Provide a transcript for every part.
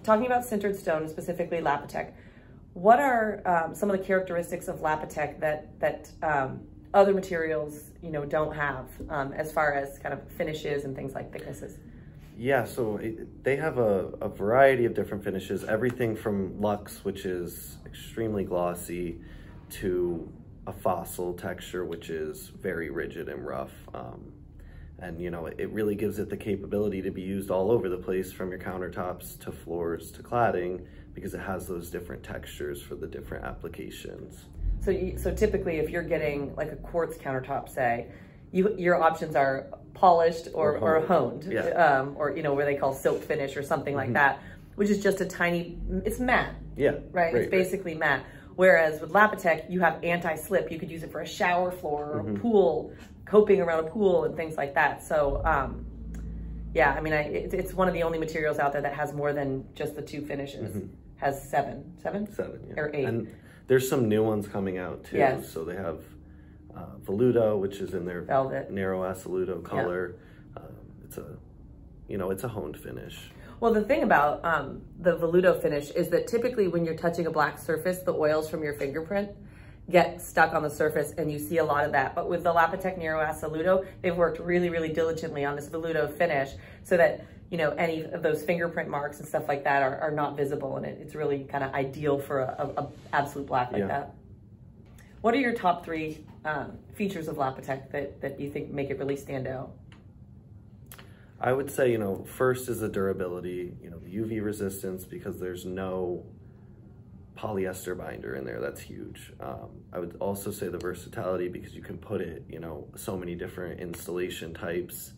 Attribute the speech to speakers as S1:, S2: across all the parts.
S1: talking about sintered stone, specifically Lapitech, what are some of the characteristics of Lapitech that other materials, don't have as far as kind of finishes and things like thicknesses?
S2: Yeah, so they have a variety of different finishes, everything from luxe, which is extremely glossy, to a fossil texture, which is very rigid and rough. And it really gives it the capability to be used all over the place, from your countertops to floors to cladding, because it has those different textures for the different applications.
S1: So typically, if you're getting like a quartz countertop, say, your options are polished or honed,
S2: yeah.
S1: Or where they call silk finish or something like that, which is just it's matte.
S2: Yeah,
S1: right. It's basically matte. Whereas with Lapitech, you have anti-slip. You could use it for a shower floor or a pool, coping around a pool and things like that. So yeah, I mean, it's one of the only materials out there that has more than just the two finishes. Has seven,
S2: yeah.
S1: Or 8.
S2: And there's some new ones coming out too.
S1: Yes.
S2: So they have Veludo, which is in their
S1: velvet
S2: narrow Assoluto color. Yeah. It's a honed finish.
S1: Well, the thing about the Veludo finish is that typically when you're touching a black surface, the oils from your fingerprint get stuck on the surface, and you see a lot of that. But with the Lapitech Nero Assoluto, they've worked really, really diligently on this Veludo finish so that any of those fingerprint marks and stuff like that are not visible, and it's really kind of ideal for a absolute black like that. What are your top 3 features of Lapitech that you think make it really stand out?
S2: I would say, first is the durability, the UV resistance, because there's no polyester binder in there. That's huge. I would also say the versatility, because you can put it, so many different installation types.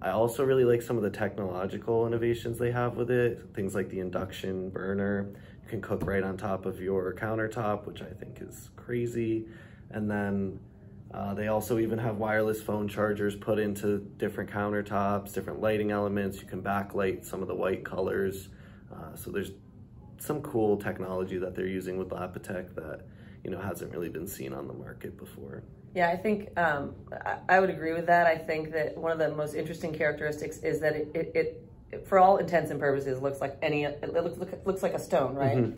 S2: I also really like some of the technological innovations they have with it. Things like the induction burner. You can cook right on top of your countertop, which I think is crazy. And then they also even have wireless phone chargers put into different countertops, different lighting elements. You can backlight some of the white colors. So there's some cool technology that they're using with Lapitech that, hasn't really been seen on the market before.
S1: Yeah, I think I would agree with that. I think that one of the most interesting characteristics is that it for all intents and purposes, looks like it looks like a stone, right?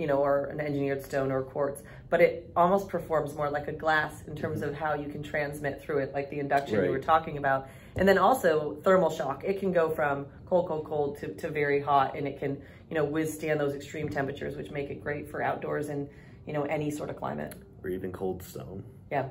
S1: Or an engineered stone or quartz, but it almost performs more like a glass in terms of how you can transmit through it, like the induction you were talking about. And then also thermal shock. It can go from cold, cold, cold to very hot, and it can, withstand those extreme temperatures, which make it great for outdoors and, any sort of climate.
S2: Or even cold stone.
S1: Yeah.